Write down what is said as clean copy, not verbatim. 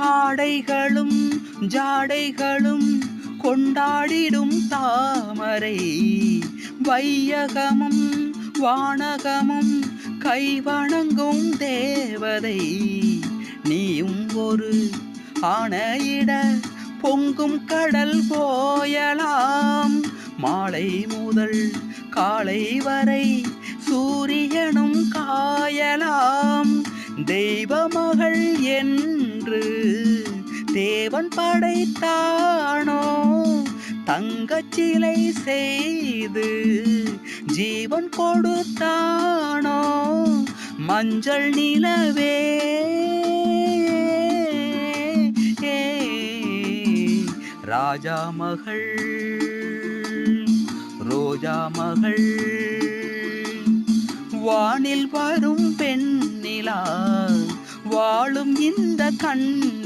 ஆடைகளும் ஜாடைகளும் கொண்டாடிடும் தாமரை, வையகமும் வானகமும் கைவணங்கும் தேவதை. நீயும் ஒரு ஆணையிட பொங்கும் கடல் போயலாம். மாலை முதல் காலை வரை சூரியனும் காயலாம். தெய்வ மகள் என்று தேவன் படைத்தானோ, தங்கச்சிலை செய்து ஜீவன் கொடுத்தானோ. மஞ்சள் நிலவே ராஜா மகள் ரோஜா மகள். வானில் வரும் பெண்ணிலா வாழும் இந்த கண்